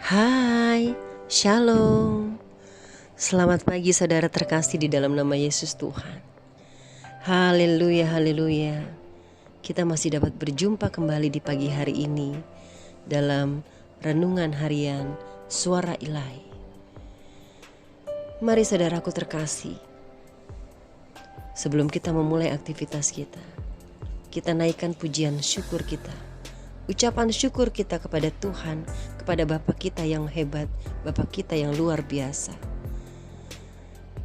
Hai, Shalom. Selamat pagi saudara terkasih di dalam nama Yesus Tuhan. Haleluya, haleluya. Kita masih dapat berjumpa kembali di pagi hari ini dalam renungan harian Suara Ilahi. Mari saudaraku terkasih, sebelum kita memulai aktivitas kita naikkan pujian syukur kita. Ucapan syukur kita kepada Tuhan, kepada Bapa kita yang hebat, Bapa kita yang luar biasa.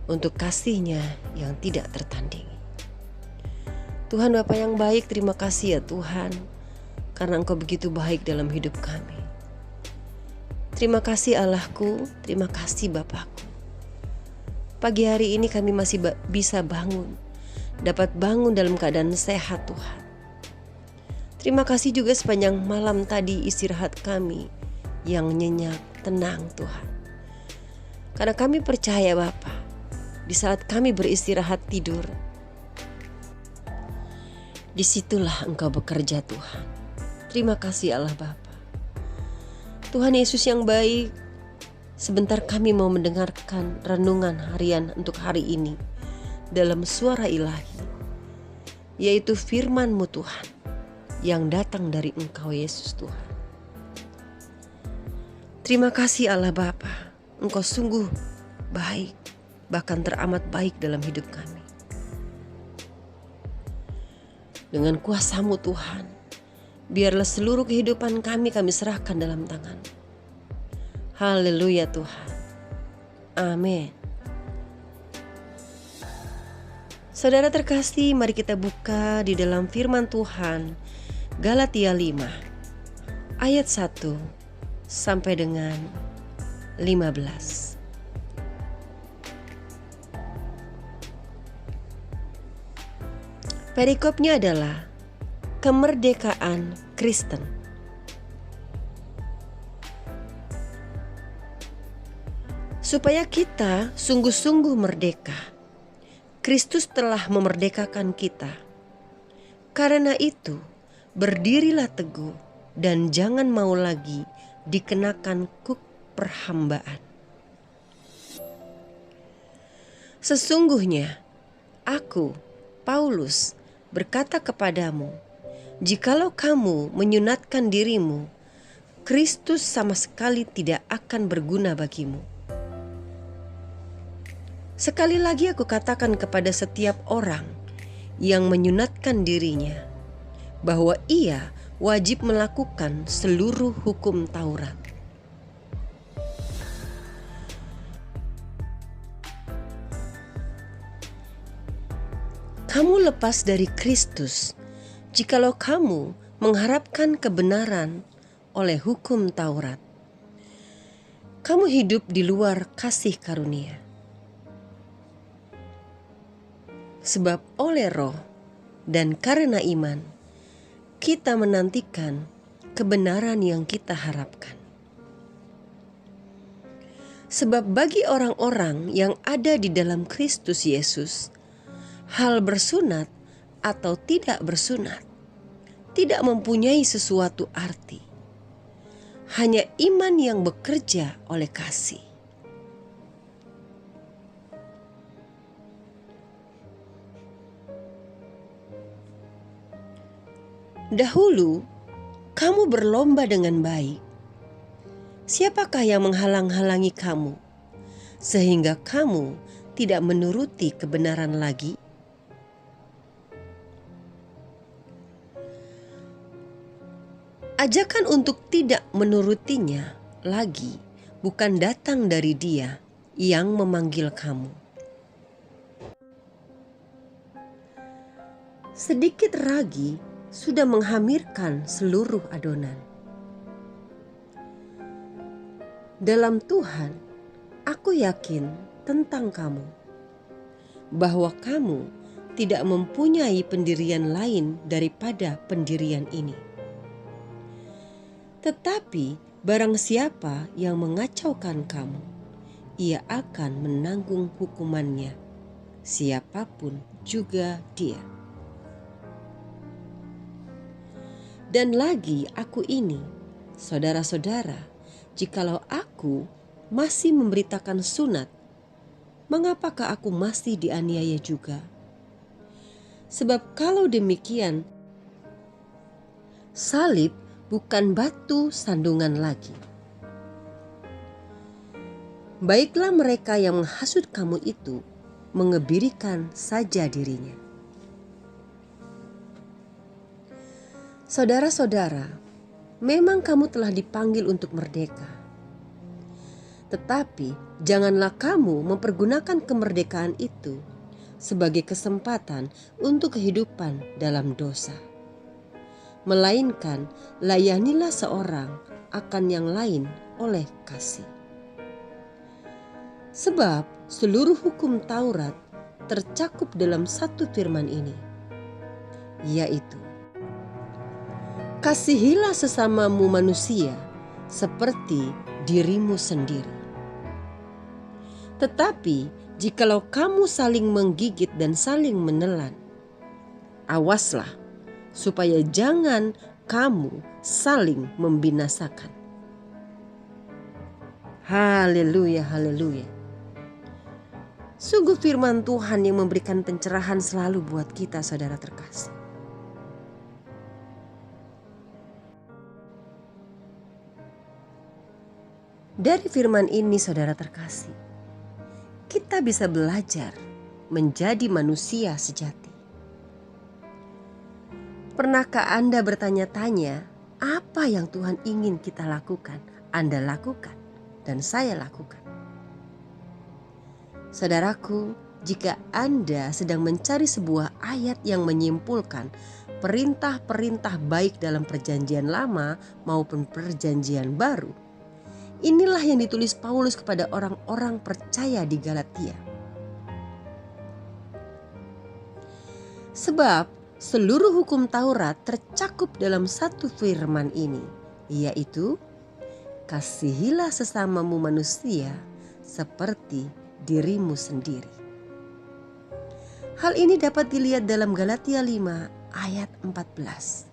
Untuk kasih-Nya yang tidak tertandingi. Tuhan Bapa yang baik, terima kasih ya Tuhan, karena Engkau begitu baik dalam hidup kami. Terima kasih Allahku, terima kasih Bapakku. Pagi hari ini kami masih bisa bangun, dapat bangun dalam keadaan sehat Tuhan. Terima kasih juga sepanjang malam tadi istirahat kami yang nyenyak, tenang Tuhan. Karena kami percaya Bapa, di saat kami beristirahat tidur, disitulah Engkau bekerja Tuhan. Terima kasih Allah Bapa. Tuhan Yesus yang baik, sebentar kami mau mendengarkan renungan harian untuk hari ini dalam suara ilahi, yaitu firman-Mu Tuhan, yang datang dari Engkau Yesus Tuhan. Terima kasih Allah Bapa, Engkau sungguh baik, bahkan teramat baik dalam hidup kami. Dengan kuasa-Mu Tuhan, biarlah seluruh kehidupan kami serahkan dalam tangan. Haleluya Tuhan. Amin. Saudara terkasih, mari kita buka di dalam firman Tuhan Galatia 5 ayat 1 sampai dengan 15. Perikopnya adalah kemerdekaan Kristen. Supaya kita sungguh-sungguh merdeka, Kristus telah memerdekakan kita. Karena itu, berdirilah teguh dan jangan mau lagi dikenakan kuk perhambaan. Sesungguhnya aku, Paulus, berkata kepadamu, jikalau kamu menyunatkan dirimu, Kristus sama sekali tidak akan berguna bagimu. Sekali lagi aku katakan kepada setiap orang yang menyunatkan dirinya, bahwa ia wajib melakukan seluruh hukum Taurat. Kamu lepas dari Kristus jikalau kamu mengharapkan kebenaran oleh hukum Taurat. Kamu hidup di luar kasih karunia. Sebab oleh Roh dan karena iman, kita menantikan kebenaran yang kita harapkan. Sebab bagi orang-orang yang ada di dalam Kristus Yesus, hal bersunat atau tidak bersunat tidak mempunyai sesuatu arti. Hanya iman yang bekerja oleh kasih. Dahulu, kamu berlomba dengan baik. Siapakah yang menghalang-halangi kamu, sehingga kamu tidak menuruti kebenaran lagi? Ajakan untuk tidak menurutinya lagi bukan datang dari Dia yang memanggil kamu. Sedikit ragi sudah menghamirkan seluruh adonan. Dalam Tuhan, aku yakin tentang kamu, bahwa kamu tidak mempunyai pendirian lain daripada pendirian ini. Tetapi barang siapa yang mengacaukan kamu, ia akan menanggung hukumannya, siapapun juga dia. Dan lagi aku ini, saudara-saudara, jikalau aku masih memberitakan sunat, mengapakah aku masih dianiaya juga? Sebab kalau demikian, salib bukan batu sandungan lagi. Baiklah mereka yang menghasut kamu itu mengebirikan saja dirinya. Saudara-saudara, memang kamu telah dipanggil untuk merdeka. Tetapi janganlah kamu mempergunakan kemerdekaan itu sebagai kesempatan untuk kehidupan dalam dosa. Melainkan layanilah seorang akan yang lain oleh kasih. Sebab seluruh hukum Taurat tercakup dalam satu firman ini, yaitu kasihilah sesamamu manusia seperti dirimu sendiri. Tetapi jikalau kamu saling menggigit dan saling menelan, awaslah supaya jangan kamu saling membinasakan. Haleluya, haleluya. Sungguh firman Tuhan yang memberikan pencerahan selalu buat kita, saudara terkasih. Dari firman ini, saudara terkasih, kita bisa belajar menjadi manusia sejati. Pernahkah Anda bertanya-tanya apa yang Tuhan ingin kita lakukan? Anda lakukan dan saya lakukan. Saudaraku, jika Anda sedang mencari sebuah ayat yang menyimpulkan perintah-perintah baik dalam perjanjian lama maupun perjanjian baru, inilah yang ditulis Paulus kepada orang-orang percaya di Galatia. Sebab seluruh hukum Taurat tercakup dalam satu firman ini, yaitu kasihilah sesamamu manusia seperti dirimu sendiri. Hal ini dapat dilihat dalam Galatia 5 ayat 14.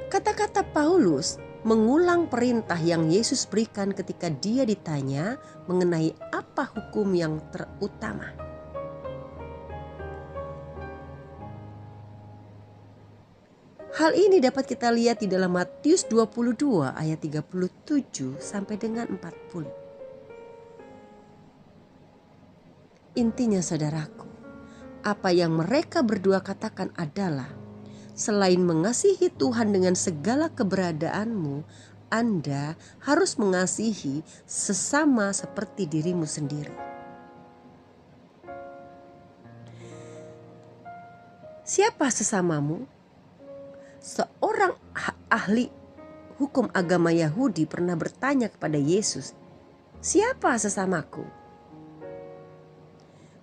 Kata-kata Paulus mengulang perintah yang Yesus berikan ketika dia ditanya mengenai apa hukum yang terutama. Hal ini dapat kita lihat di dalam Matius 22 ayat 37 sampai dengan 40. Intinya saudaraku, apa yang mereka berdua katakan adalah selain mengasihi Tuhan dengan segala keberadaanmu, Anda harus mengasihi sesama seperti dirimu sendiri. Siapa sesamamu? Seorang ahli hukum agama Yahudi pernah bertanya kepada Yesus, "Siapa sesamaku?"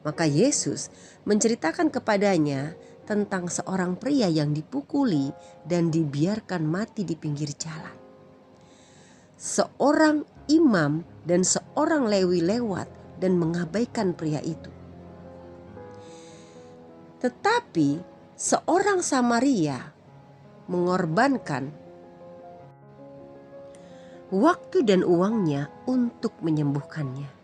Maka Yesus menceritakan kepadanya tentang seorang pria yang dipukuli dan dibiarkan mati di pinggir jalan. Seorang imam dan seorang Lewi lewat dan mengabaikan pria itu. Tetapi seorang Samaria mengorbankan waktu dan uangnya untuk menyembuhkannya.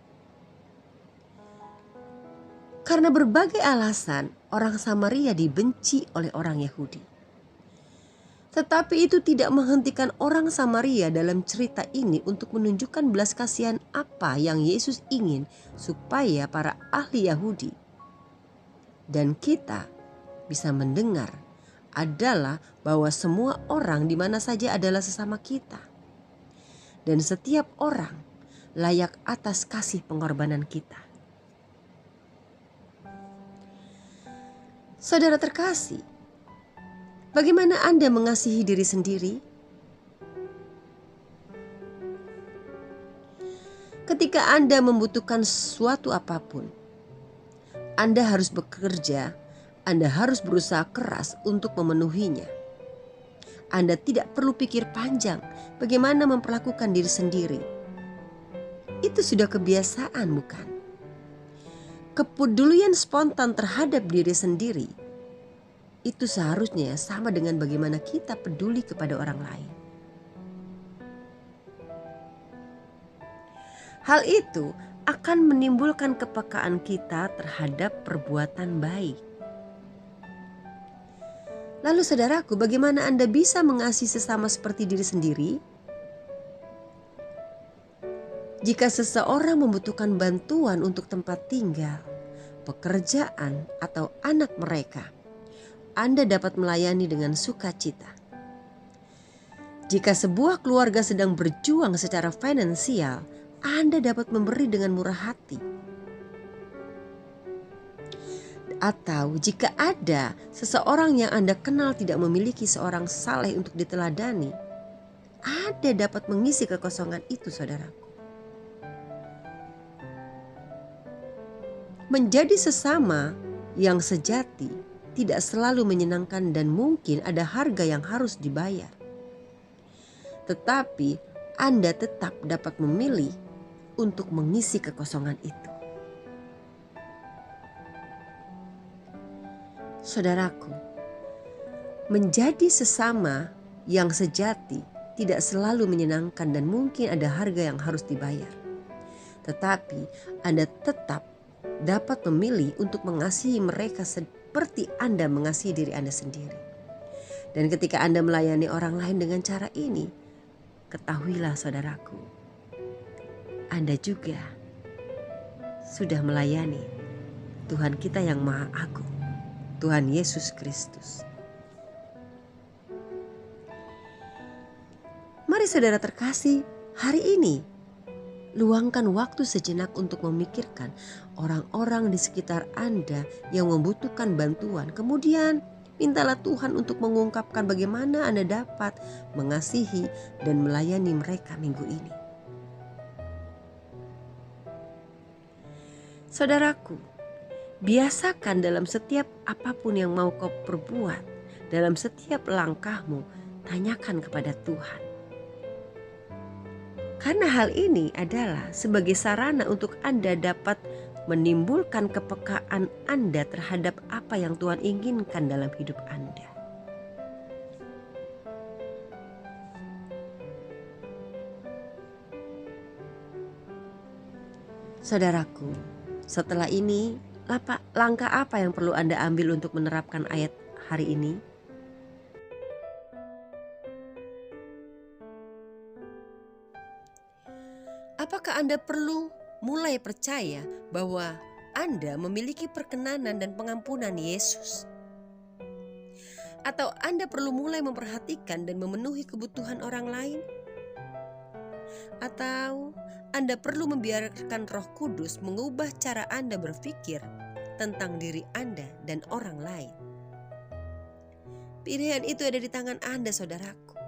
Karena berbagai alasan, orang Samaria dibenci oleh orang Yahudi. Tetapi itu tidak menghentikan orang Samaria dalam cerita ini untuk menunjukkan belas kasihan apa yang Yesus ingin supaya para ahli Yahudi dan kita bisa mendengar adalah bahwa semua orang di mana saja adalah sesama kita. Dan setiap orang layak atas kasih pengorbanan kita. Saudara terkasih, bagaimana Anda mengasihi diri sendiri? Ketika Anda membutuhkan sesuatu apapun, Anda harus bekerja, Anda harus berusaha keras untuk memenuhinya. Anda tidak perlu pikir panjang bagaimana memperlakukan diri sendiri. Itu sudah kebiasaan, bukan? Kepedulian spontan terhadap diri sendiri Itu seharusnya sama dengan bagaimana kita peduli kepada orang lain. Hal itu akan menimbulkan kepekaan kita terhadap perbuatan baik. Lalu saudaraku, bagaimana Anda bisa mengasihi sesama seperti diri sendiri? Jika seseorang membutuhkan bantuan untuk tempat tinggal, pekerjaan, atau anak mereka, Anda dapat melayani dengan sukacita. Jika sebuah keluarga sedang berjuang secara finansial, Anda dapat memberi dengan murah hati. Atau jika ada seseorang yang Anda kenal tidak memiliki seorang saleh untuk diteladani, Anda dapat mengisi kekosongan itu, saudaraku. Menjadi sesama yang sejati tidak selalu menyenangkan dan mungkin ada harga yang harus dibayar. Tetapi Anda tetap dapat memilih untuk mengisi kekosongan itu. Saudaraku, menjadi sesama yang sejati tidak selalu menyenangkan dan mungkin ada harga yang harus dibayar. Tetapi Anda tetap dapat memilih untuk mengasihi mereka seperti Anda mengasihi diri Anda sendiri. Dan ketika Anda melayani orang lain dengan cara ini, ketahuilah saudaraku, Anda juga sudah melayani Tuhan kita yang Maha Agung, Tuhan Yesus Kristus. Mari saudara terkasih, hari ini luangkan waktu sejenak untuk memikirkan orang-orang di sekitar Anda yang membutuhkan bantuan. Kemudian mintalah Tuhan untuk mengungkapkan bagaimana Anda dapat mengasihi dan melayani mereka minggu ini. Saudaraku, biasakan dalam setiap apapun yang mau kau perbuat, dalam setiap langkahmu, tanyakan kepada Tuhan. Karena hal ini adalah sebagai sarana untuk Anda dapat menimbulkan kepekaan Anda terhadap apa yang Tuhan inginkan dalam hidup Anda. Saudaraku, setelah ini langkah apa yang perlu Anda ambil untuk menerapkan ayat hari ini? Apakah Anda perlu mulai percaya bahwa Anda memiliki perkenanan dan pengampunan Yesus? Atau Anda perlu mulai memperhatikan dan memenuhi kebutuhan orang lain? Atau Anda perlu membiarkan Roh Kudus mengubah cara Anda berpikir tentang diri Anda dan orang lain? Pilihan itu ada di tangan Anda, saudaraku.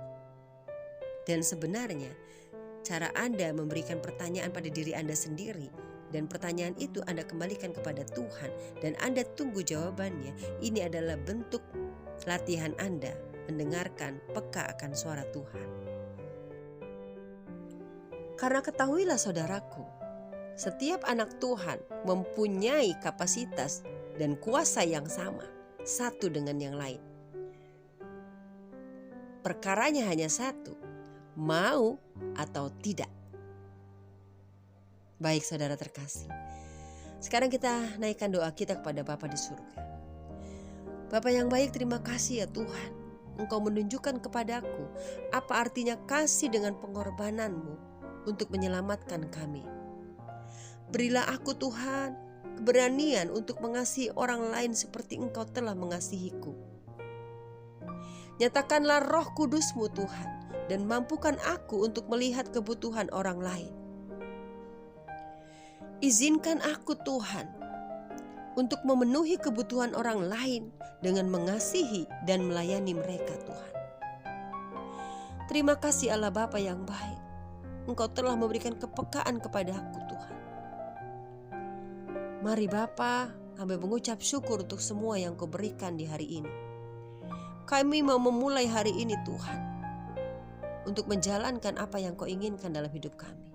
Dan sebenarnya cara Anda memberikan pertanyaan pada diri Anda sendiri, dan pertanyaan itu Anda kembalikan kepada Tuhan dan Anda tunggu jawabannya. Ini adalah bentuk latihan Anda mendengarkan peka akan suara Tuhan. Karena ketahuilah saudaraku, setiap anak Tuhan mempunyai kapasitas dan kuasa yang sama, satu dengan yang lain. Perkaranya hanya satu, mau atau tidak. Baik saudara terkasih, sekarang kita naikkan doa kita kepada Bapa di surga. Bapa yang baik, terima kasih ya Tuhan, Engkau menunjukkan kepadaku apa artinya kasih dengan pengorbananmu untuk menyelamatkan kami. Berilah aku Tuhan keberanian untuk mengasihi orang lain seperti Engkau telah mengasihiku. Nyatakanlah Roh Kudus-Mu Tuhan dan mampukan aku untuk melihat kebutuhan orang lain. Izinkan aku Tuhan untuk memenuhi kebutuhan orang lain dengan mengasihi dan melayani mereka Tuhan. Terima kasih Allah Bapa yang baik. Engkau telah memberikan kepekaan kepada aku Tuhan. Mari Bapa, kami mengucap syukur untuk semua yang Kau berikan di hari ini. Kami mau memulai hari ini Tuhan, untuk menjalankan apa yang Kau inginkan dalam hidup kami.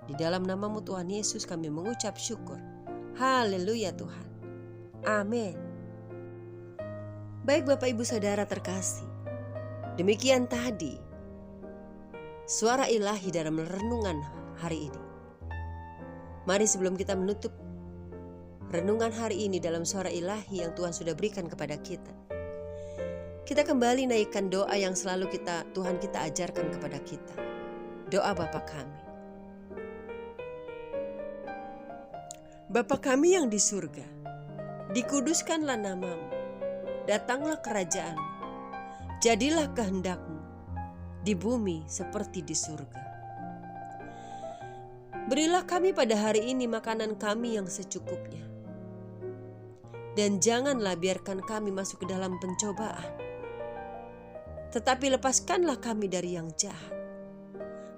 Di dalam nama-Mu Tuhan Yesus kami mengucap syukur. Haleluya Tuhan. Amin. Baik Bapak Ibu Saudara terkasih, demikian tadi suara ilahi dalam renungan hari ini. Mari sebelum kita menutup renungan hari ini dalam suara ilahi yang Tuhan sudah berikan kepada kita, kita kembali naikkan doa yang selalu Tuhan kita ajarkan kepada kita. Doa Bapa kami. Bapa kami yang di surga, dikuduskanlah namamu, datanglah kerajaan-Mu, jadilah kehendak-Mu di bumi seperti di surga. Berilah kami pada hari ini makanan kami yang secukupnya, dan janganlah biarkan kami masuk ke dalam pencobaan, tetapi lepaskanlah kami dari yang jahat,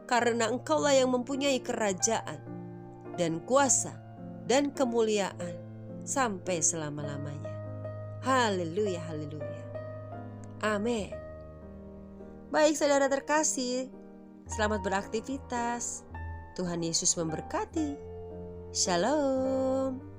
karena Engkaulah yang mempunyai kerajaan dan kuasa dan kemuliaan sampai selama-lamanya. Haleluya, haleluya. Amin. Baik saudara terkasih, selamat beraktivitas. Tuhan Yesus memberkati. Shalom.